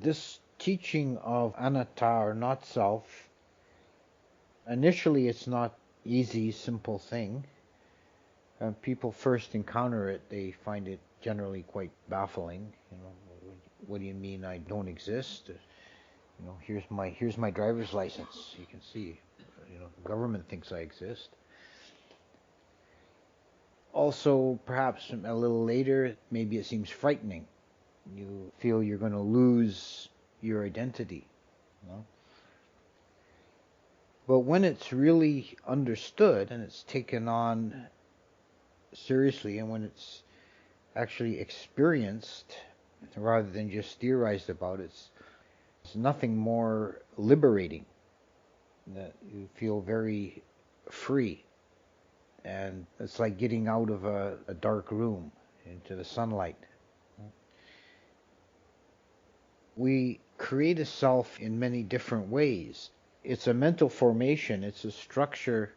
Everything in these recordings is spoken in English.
This teaching of anatta or not self, initially it's not easy, simple thing. People first encounter it, they find it generally quite baffling. What do you mean I don't exist? Here's my driver's license. You can see, the government thinks I exist. Also, perhaps a little later, maybe it seems frightening. You feel you're going to lose your identity. But when it's really understood and it's taken on seriously, and when it's actually experienced rather than just theorized about, it's nothing more liberating. That you feel very free, and it's like getting out of a dark room into the sunlight. We create a self in many different ways. It's a mental formation, it's a structure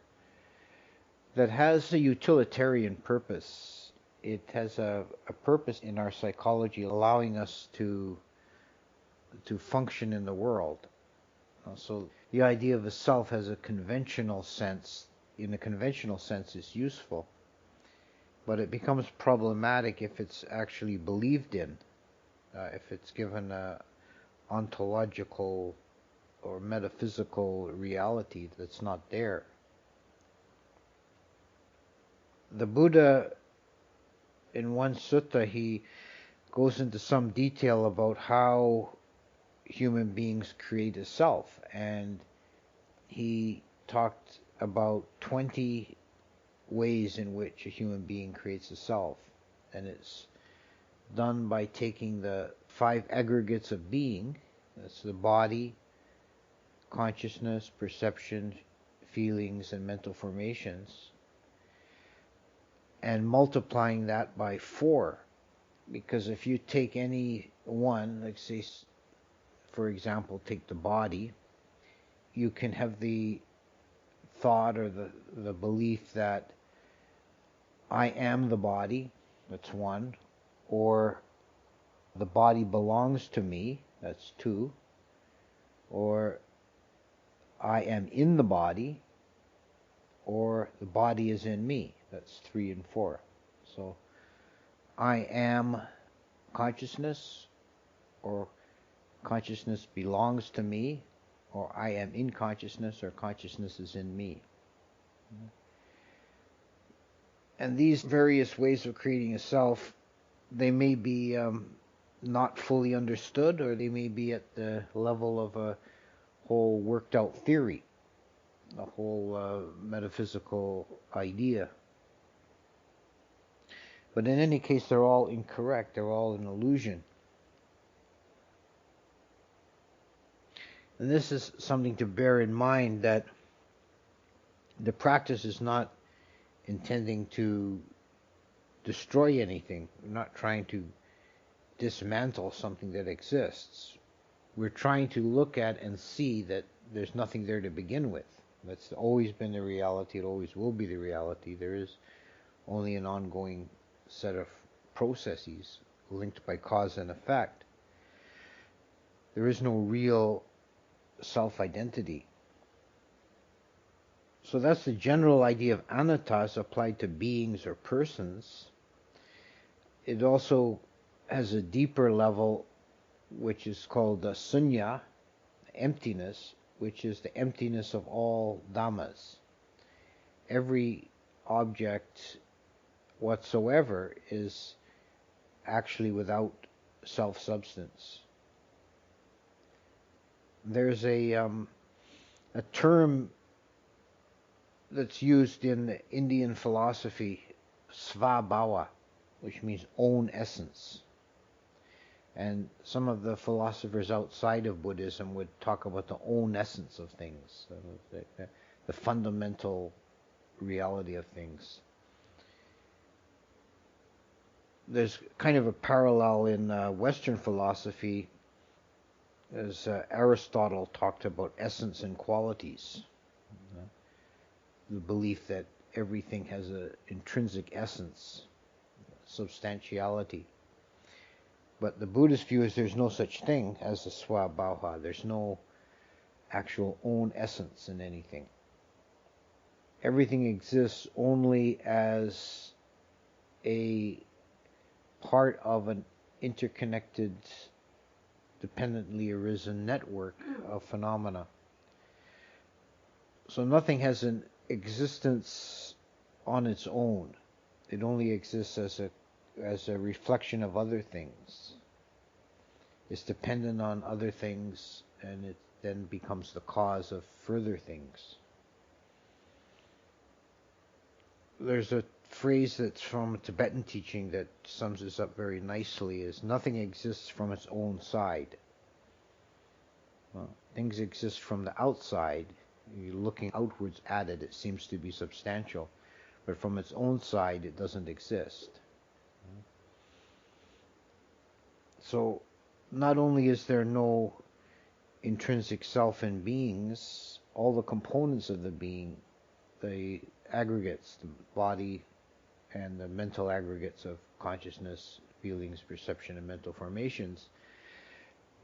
that has a utilitarian purpose. It has a purpose in our psychology, allowing us to function in the world. So the idea of a self has a conventional sense. In a conventional sense, it's useful, but it becomes problematic if it's actually believed in, if it's given a ontological or metaphysical reality that's not there. The Buddha, in One Sutra, he goes into some detail about how human beings create a self, and he talked about 20 ways in which a human being creates a self, and it's done by taking the 5 aggregates of being. That's the body, consciousness, perception, feelings, and mental formations, and multiplying that by 4. Because if you take any one, like say, for example, take the body, you can have the thought or the belief that I am the body, that's 1, or the body belongs to me, that's 2, or I am in the body, or the body is in me, that's 3 and 4. So I am consciousness, or consciousness belongs to me, or I am in consciousness, or consciousness is in me. And these various ways of creating a self, they may be not fully understood, or they may be at the level of a whole worked out theory, a whole metaphysical idea. But in any case, they're all incorrect, they're all an illusion. And this is something to bear in mind, that the practice is not intending to destroy anything. We're not trying to dismantle something that exists. We're trying to look at and see that there's nothing there to begin with. That's always been the reality, it always will be the reality. There is only an ongoing set of processes linked by cause and effect. There is no real self-identity. So that's the general idea of anatta as applied to beings or persons. It also has a deeper level, which is called the sunya, emptiness, which is the emptiness of all dhammas. Every object whatsoever is actually without self-substance. There's a term that's used in the Indian philosophy, svabhava, which means own essence. And some of the philosophers outside of Buddhism would talk about the own essence of things, the fundamental reality of things. There's kind of a parallel in Western philosophy, as Aristotle talked about essence and qualities. The belief that everything has an intrinsic essence, substantiality. But the Buddhist view is there's no such thing as a swabhava. There's no actual own essence in anything. Everything exists only as a part of an interconnected, dependently arisen network of phenomena. So nothing has an existence on its own. It only exists as a reflection of other things. It's dependent on other things, and it then becomes the cause of further things. There's a phrase that's from a Tibetan teaching that sums this up very nicely, is nothing exists from its own side. Well, things exist from the outside. You're looking outwards at it, it seems to be substantial. But from its own side, it doesn't exist. So, not only is there no intrinsic self in beings, all the components of the being, the aggregates, the body and the mental aggregates of consciousness, feelings, perception, and mental formations,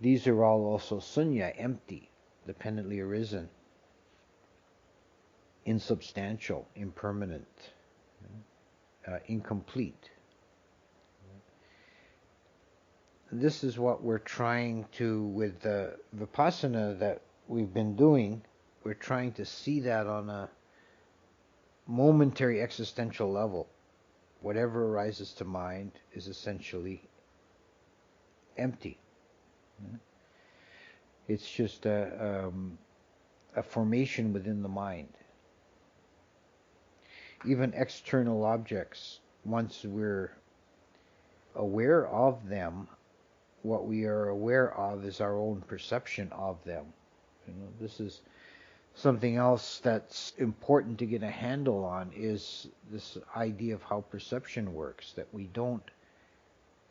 these are all also sunya, empty, dependently arisen, insubstantial, impermanent, incomplete. This is what we're trying to, with the vipassana that we've been doing, we're trying to see that on a momentary existential level. Whatever arises to mind is essentially empty. It's just a formation within the mind. Even external objects, once we're aware of them, what we are aware of is our own perception of them. This is something else that's important to get a handle on, is this idea of how perception works, that we don't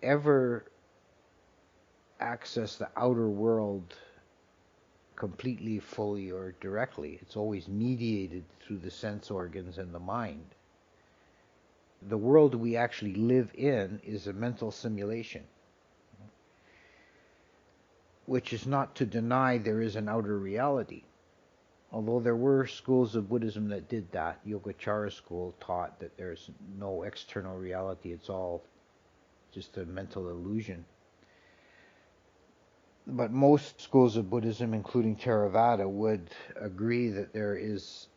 ever access the outer world completely, fully, or directly. It's always mediated through the sense organs and the mind. The world we actually live in is a mental simulation, which is not to deny there is an outer reality. Although there were schools of Buddhism that did that. Yogacara school taught that there's no external reality, it's all just a mental illusion. But most schools of Buddhism, including Theravada, would agree that there is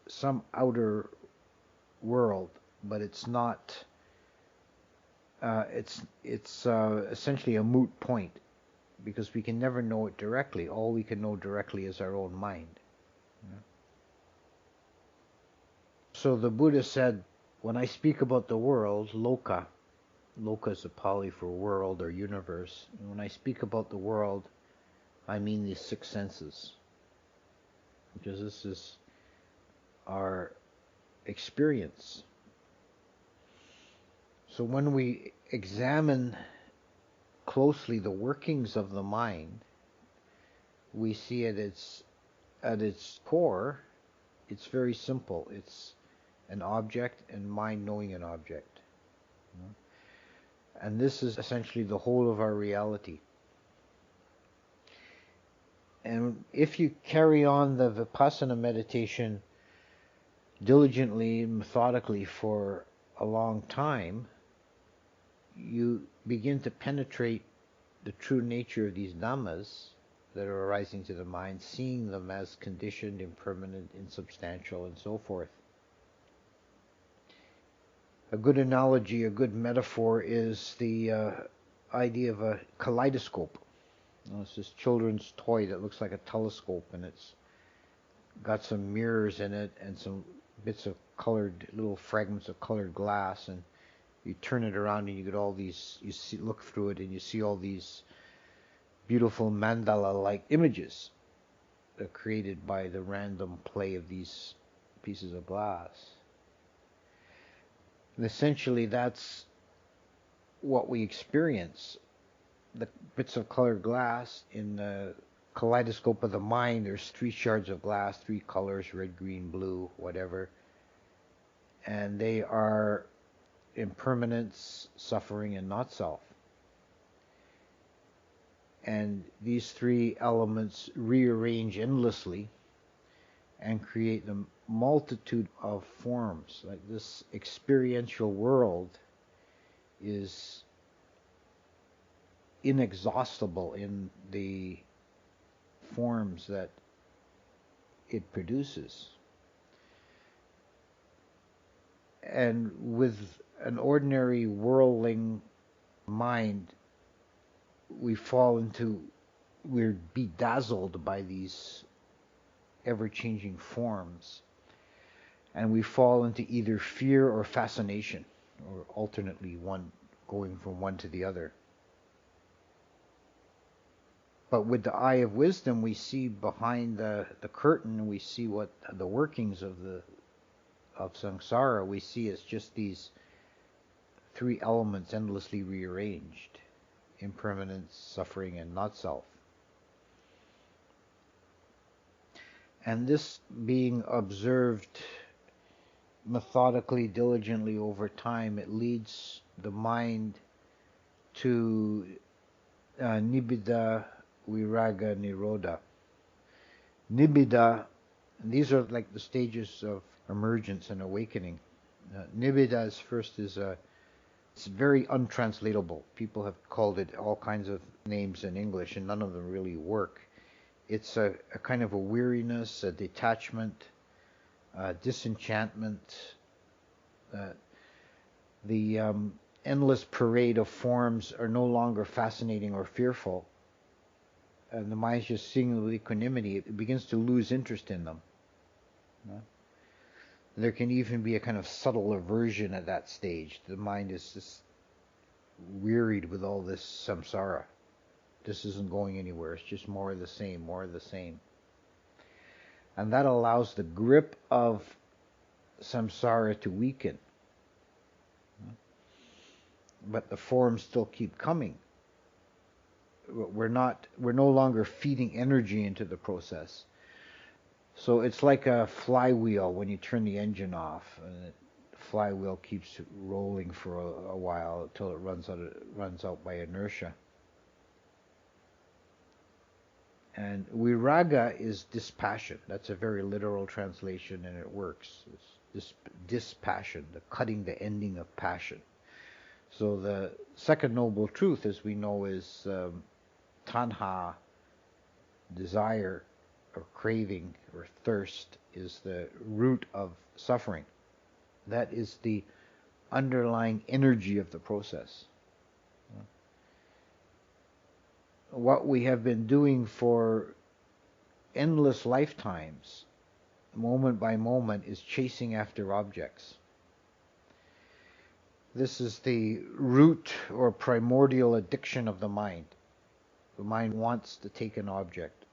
some outer world, but it's not, it's essentially a moot point, because we can never know it directly. All we can know directly is our own mind. So the Buddha said, when I speak about the world, loka is a Pali for world or universe. And when I speak about the world, I mean these six senses, because this is our experience. So when we examine closely the workings of the mind, we see at its core, it's very simple. It's an object and mind knowing an object. And this is essentially the whole of our reality. And if you carry on the vipassana meditation diligently, methodically for a long time, you begin to penetrate the true nature of these dhammas that are arising to the mind, seeing them as conditioned, impermanent, insubstantial, and so forth. A good analogy, a good metaphor is the idea of a kaleidoscope. It's this children's toy that looks like a telescope, and it's got some mirrors in it and some bits of colored, little fragments of colored glass, and you turn it around and you get all these, look through it and you see all these beautiful mandala-like images that are created by the random play of these pieces of glass. And essentially that's what we experience. The bits of colored glass in the kaleidoscope of the mind, there's three shards of glass, three colors, red, green, blue, whatever. And they are impermanence, suffering, and not self. And these three elements rearrange endlessly and create the multitude of forms. Like this experiential world is inexhaustible in the forms that it produces. And with an ordinary whirling mind, we're bedazzled by these ever-changing forms, and we fall into either fear or fascination, or alternately going from one to the other. But with the eye of wisdom, we see behind the curtain, we see what the workings of samsara. We see it's just these three elements endlessly rearranged: impermanence, suffering, and not self. And this being observed methodically, diligently over time, it leads the mind to nibbida, viraga, nirodha. Nibbida, these are like the stages of emergence and awakening. Nibbida it's very untranslatable. People have called it all kinds of names in English, and none of them really work. It's a kind of a weariness, a detachment, disenchantment. The endless parade of forms are no longer fascinating or fearful, and the mind's just seeing with equanimity. It begins to lose interest in them. There can even be a kind of subtle aversion at that stage. The mind is just wearied with all this samsara. This isn't going anywhere. It's just more of the same, more of the same. And that allows the grip of samsara to weaken. But the forms still keep coming. We're no longer feeding energy into the process. So it's like a flywheel when you turn the engine off, and the flywheel keeps rolling for a while until it runs out by inertia. And viraga is dispassion. That's a very literal translation, and it works. It's dispassion, the cutting the ending of passion. So the second noble truth, as we know, is tanha, desire, or craving, or thirst, is the root of suffering. That is the underlying energy of the process. What we have been doing for endless lifetimes, moment by moment, is chasing after objects. This is the root or primordial addiction of the mind. The mind wants to take an object,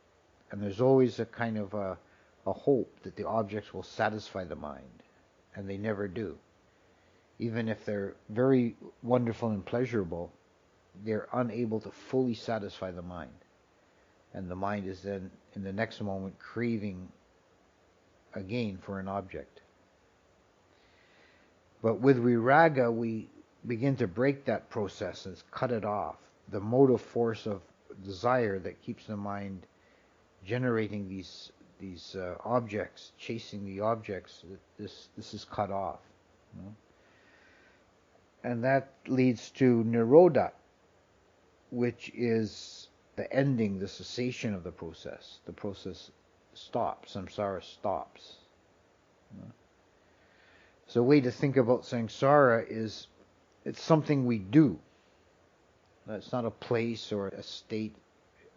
and there's always a kind of a hope that the objects will satisfy the mind, and they never do. Even if they're very wonderful and pleasurable, they're unable to fully satisfy the mind. And the mind is then, in the next moment, craving again for an object. But with viraga, we begin to break that process and cut it off. The motive force of desire that keeps the mind generating these objects, chasing the objects, this is cut off. And that leads to nirodha, which is the ending, the cessation of the process. The process stops, samsara stops. So a way to think about samsara is it's something we do. It's not a place or a state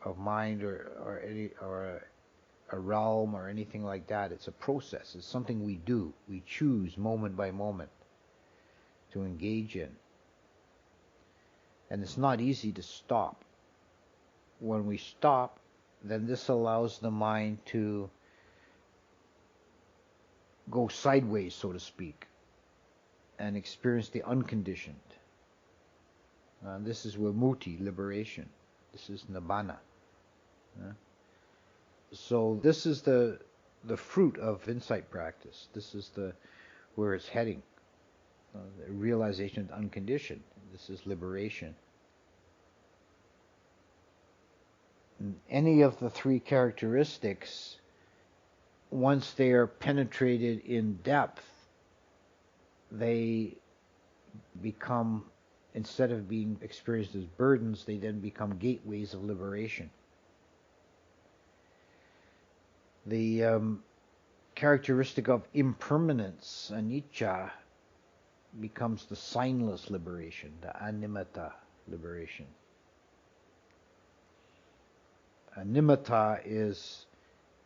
of mind or a realm or anything like that. It's a process. It's something we do. We choose moment by moment to engage in. And it's not easy to stop. When we stop, then this allows the mind to go sideways, so to speak, and experience the unconditioned. This is vimutti, liberation. This is nibbana. So this is the fruit of insight practice. This is where it's heading. The realization of the unconditioned. This is liberation. Any of the three characteristics, once they are penetrated in depth, they become, instead of being experienced as burdens, they then become gateways of liberation. The characteristic of impermanence, anicca, becomes the signless liberation, the animata liberation. Animata is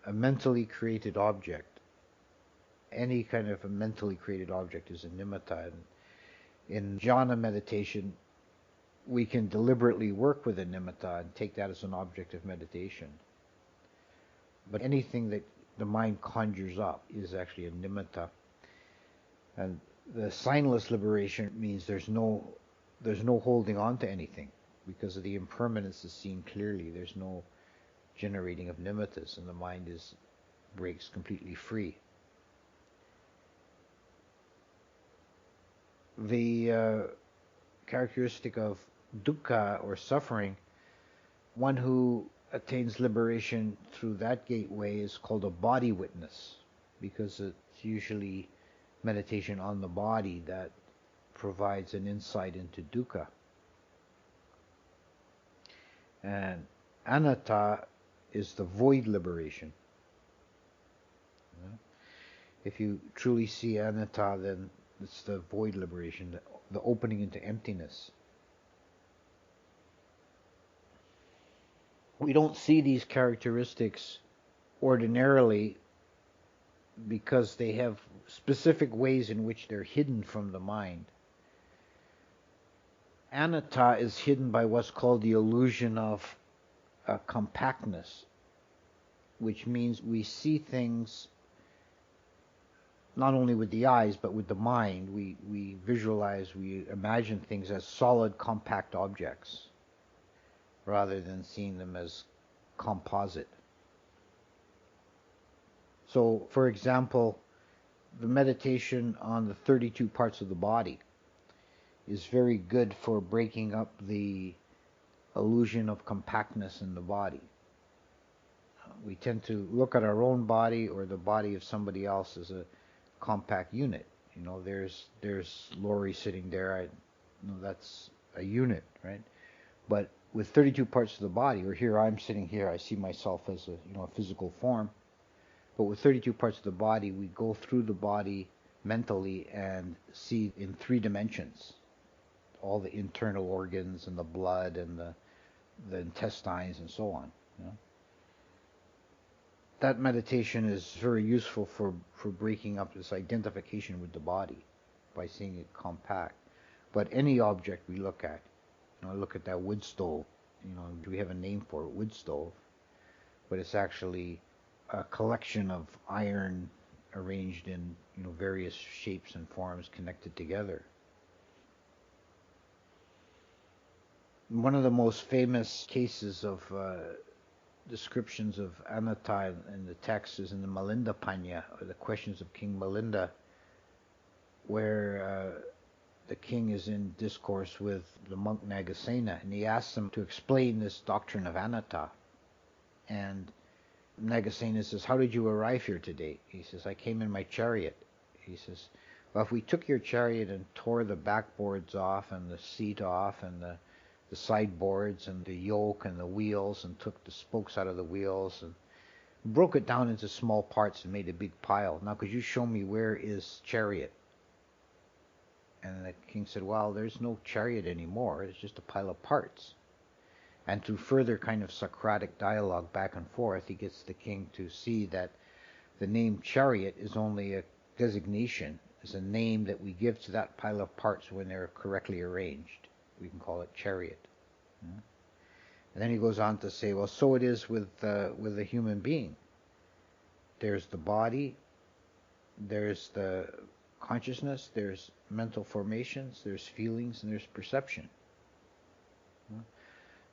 a mentally created object. Any kind of a mentally created object is a nimitta. In jhana meditation, we can deliberately work with a nimitta and take that as an object of meditation. But anything that the mind conjures up is actually a nimitta. And the signless liberation means there's no holding on to anything, because of the impermanence is seen clearly. There's no generating of nimittas, and the mind breaks completely free. The characteristic of dukkha, or suffering, one who attains liberation through that gateway is called a body witness, because it's usually meditation on the body that provides an insight into dukkha. And anatta is the void liberation. If you truly see anatta, then it's the void liberation, the opening into emptiness. We don't see these characteristics ordinarily because they have specific ways in which they're hidden from the mind. Anatta is hidden by what's called the illusion of compactness, which means we see things not only with the eyes, but with the mind. We visualize, we imagine things as solid, compact objects, rather than seeing them as composite. So, for example, the meditation on the 32 parts of the body is very good for breaking up the illusion of compactness in the body. We tend to look at our own body or the body of somebody else as a compact unit. There's Lori sitting there. That's a unit, right? But with 32 parts of the body, or here I'm sitting here, I see myself as a physical form. But with 32 parts of the body, we go through the body mentally and see in 3 dimensions all the internal organs and the blood and the intestines and so on. That meditation is very useful for breaking up this identification with the body by seeing it compact. But any object we look at, look at that wood stove, we have a name for it, wood stove, but it's actually a collection of iron arranged in various shapes and forms connected together. One of the most famous cases of descriptions of anatta in the text is in the Milinda Panya, or the Questions of King Milinda, where the king is in discourse with the monk Nagasena, and he asks him to explain this doctrine of anatta. And Nagasena says, "How did you arrive here today?" He says, "I came in my chariot." He says, "Well, if we took your chariot and tore the backboards off and the seat off and the sideboards and the yoke and the wheels and took the spokes out of the wheels and broke it down into small parts and made a big pile. Now could you show me where is chariot?" And the king said, "Well, there's no chariot anymore. It's just a pile of parts." And through further kind of Socratic dialogue back and forth, he gets the king to see that the name chariot is only a designation, is a name that we give to that pile of parts when they're correctly arranged. We can call it chariot. And then he goes on to say, well, so it is with a human being. There's the body, there's the consciousness, there's mental formations, there's feelings, and there's perception.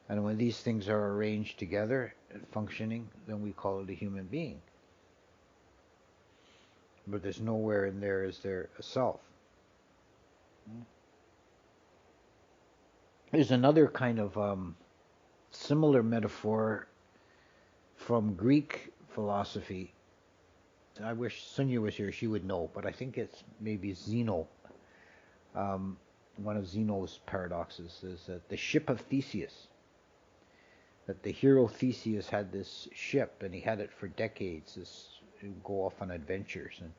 And when these things are arranged together and functioning, then we call it a human being. But there's nowhere in there is there a self. There's another kind of similar metaphor from Greek philosophy. I wish Sunya was here, she would know, but I think it's maybe Xeno. One of Xeno's paradoxes is that the ship of Theseus, that the hero Theseus had this ship, and he had it for decades, he'd go off on adventures, and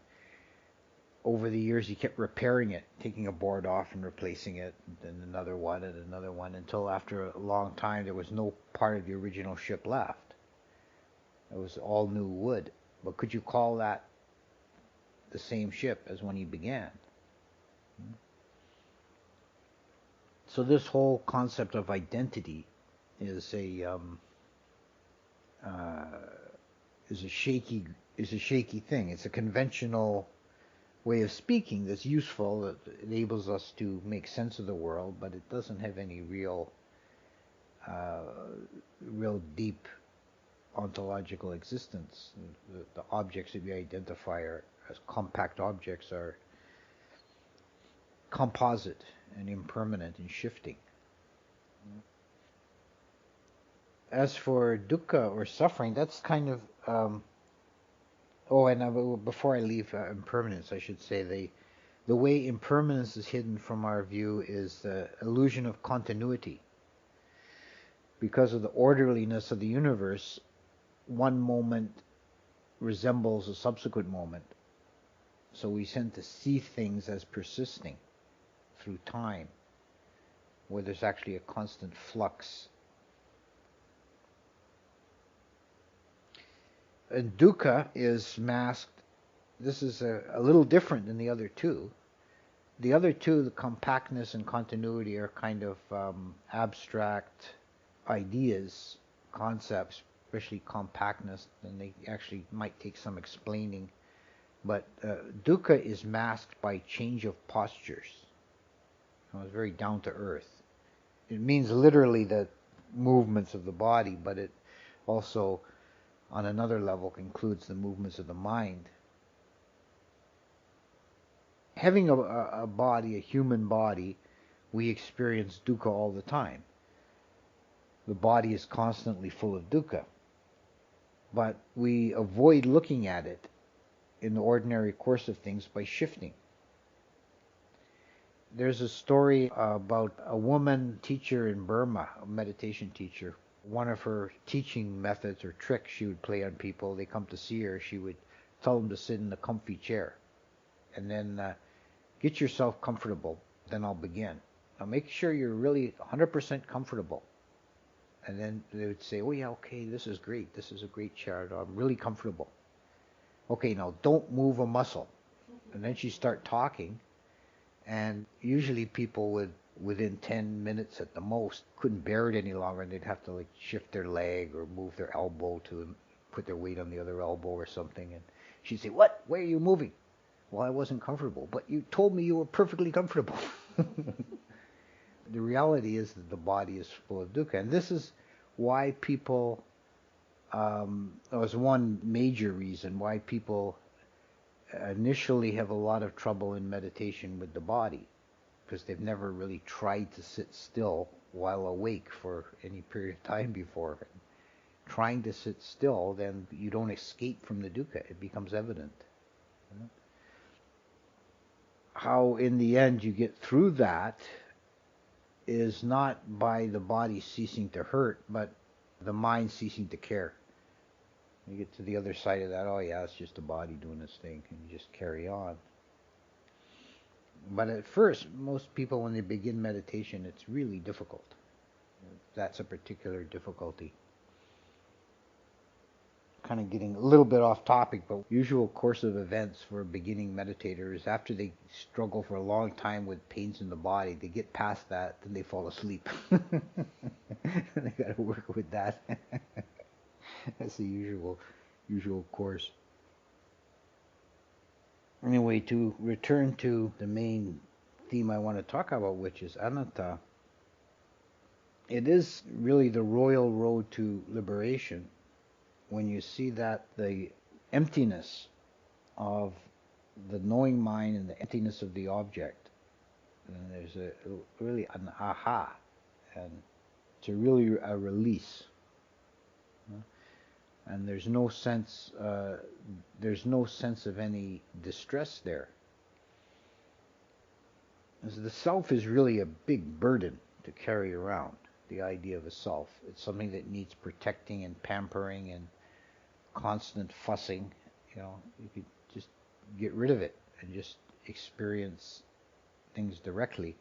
over the years he kept repairing it, taking a board off and replacing it, and another one, until after a long time there was no part of the original ship left. It was all new wood. But could you call that the same ship as when he began? So this whole concept of identity is a shaky thing. It's a conventional way of speaking that's useful, that enables us to make sense of the world, but it doesn't have any real deep ontological existence. The objects that we identify as compact objects are composite and impermanent and shifting. As for dukkha or suffering, that's kind of before I leave impermanence, I should say the way impermanence is hidden from our view is the illusion of continuity. Because of the orderliness of the universe, one moment resembles a subsequent moment. So we tend to see things as persisting through time, where there's actually a constant flux. And dukkha is masked. This is a little different than the other two. The other two, the compactness and continuity, are kind of abstract ideas, concepts, especially compactness, and they actually might take some explaining. But dukkha is masked by change of postures. It's very down to earth. It means literally the movements of the body, but it also, on another level, includes the movements of the mind. Having a body, a human body, we experience dukkha all the time. The body is constantly full of dukkha. But we avoid looking at it in the ordinary course of things by shifting. There's a story about a woman teacher in Burma, a meditation teacher. One of her teaching methods or tricks she would play on people, they come to see her, she would tell them to sit in a comfy chair. And then get yourself comfortable, then I'll begin. Now make sure you're really 100% comfortable. And then they would say, oh yeah, okay, this is great. This is a great chair. I'm really comfortable. Okay, now don't move a muscle. And then she'd start talking. And usually people would, within 10 minutes at the most, couldn't bear it any longer, and they'd have to like shift their leg or move their elbow to put their weight on the other elbow or something. And she'd say, what? Why are you moving? Well, I wasn't comfortable. But you told me you were perfectly comfortable. The reality is that the body is full of dukkha. And this is why people, was one major reason why people initially have a lot of trouble in meditation with the body, because they've never really tried to sit still while awake for any period of time before. Trying to sit still, then you don't escape from the dukkha. It becomes evident. How in the end you get through that is not by the body ceasing to hurt, but the mind ceasing to care. You get to the other side of that, oh yeah, it's just the body doing its thing, and you just carry on. But at first, most people, when they begin meditation, it's really difficult. That's a particular difficulty. Kind of getting a little bit off topic, but usual course of events for a beginning meditator is after they struggle for a long time with pains in the body, they get past that, then they fall asleep. They got to work with that. That's the usual course. Anyway, to return to the main theme I want to talk about, which is anatta, it is really the royal road to liberation when you see that the emptiness of the knowing mind and the emptiness of the object, and there's really an aha, and it's really a release. and there's no sense of any distress there. As the self is really a big burden to carry around. The idea of a self, it's something that needs protecting and pampering and constant fussing. You could just get rid of it and just experience things directly.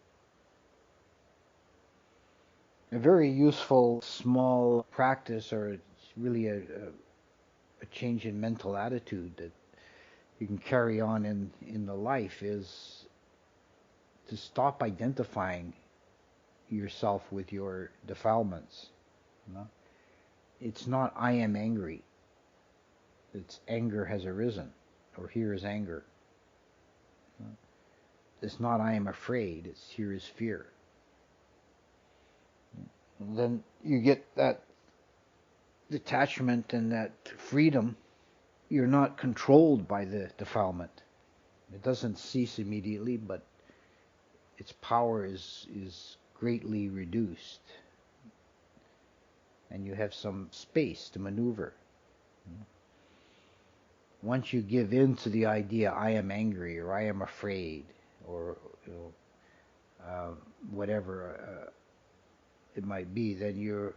A very useful small practice, or it's really a change in mental attitude that you can carry on in the life, is to stop identifying yourself with your defilements. It's not I am angry. It's anger has arisen, or here is anger. It's not I am afraid. It's here is fear. And then you get that detachment and that freedom. You're not controlled by the defilement. It doesn't cease immediately, but its power is greatly reduced, and you have some space to maneuver. Once you give in to the idea, I am angry, or I am afraid, or whatever it might be, then you're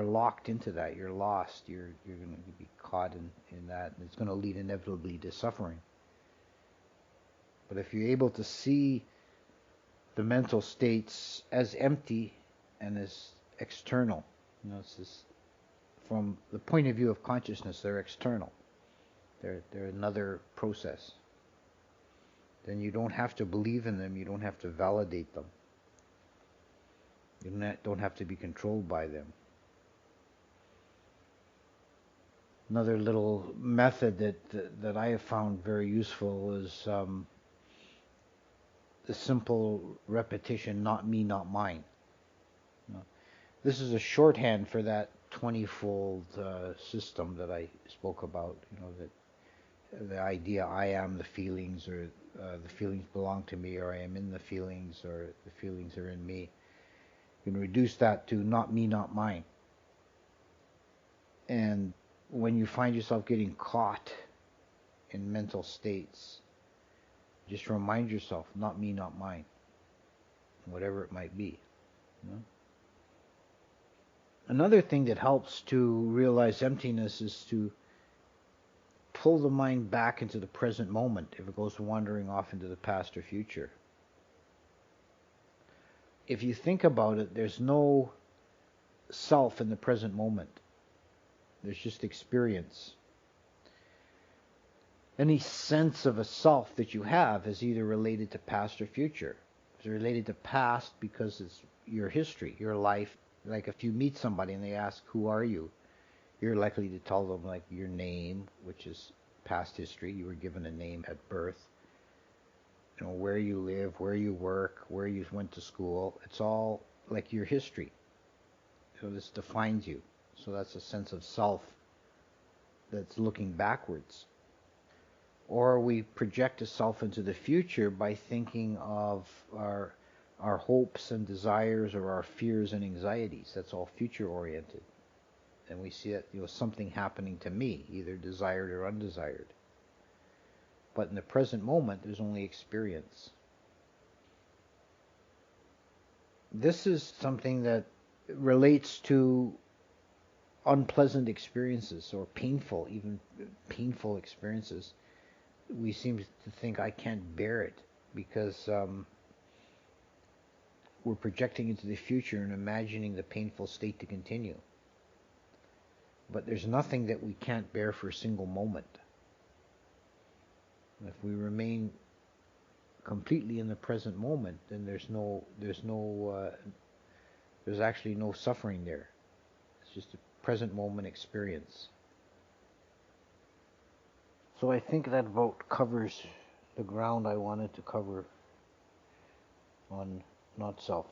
locked into that. You're lost. You're going to be caught in that, and it's going to lead inevitably to suffering. But if you're able to see the mental states as empty and as external, it's just, from the point of view of consciousness, they're external. They're another process. Then you don't have to believe in them. You don't have to validate them. You don't have to be controlled by them. Another little method that I have found very useful is the simple repetition, not me, not mine. This is a shorthand for that 20-fold system that I spoke about. That the idea I am the feelings, or the feelings belong to me, or I am in the feelings, or the feelings are in me. You can reduce that to not me, not mine. And when you find yourself getting caught in mental states, just remind yourself, not me, not mine, whatever it might be. Another thing that helps to realize emptiness is to pull the mind back into the present moment if it goes wandering off into the past or future. If you think about it, there's no self in the present moment. There's just experience. Any sense of a self that you have is either related to past or future. It's related to past because it's your history, your life. Like if you meet somebody and they ask, who are you? You're likely to tell them like your name, which is past history. You were given a name at birth. Where you live, where you work, where you went to school. It's all like your history. So this defines you. So that's a sense of self that's looking backwards. Or we project a self into the future by thinking of our hopes and desires, or our fears and anxieties. That's all future oriented. And we see it, something happening to me, either desired or undesired. But in the present moment, there's only experience. This is something that relates to unpleasant experiences, or even painful experiences. We seem to think, I can't bear it, because we're projecting into the future and imagining the painful state to continue. But there's nothing that we can't bear for a single moment. If we remain completely in the present moment, then there's actually no suffering there. It's just a present moment experience. So I think that about covers the ground I wanted to cover on not self.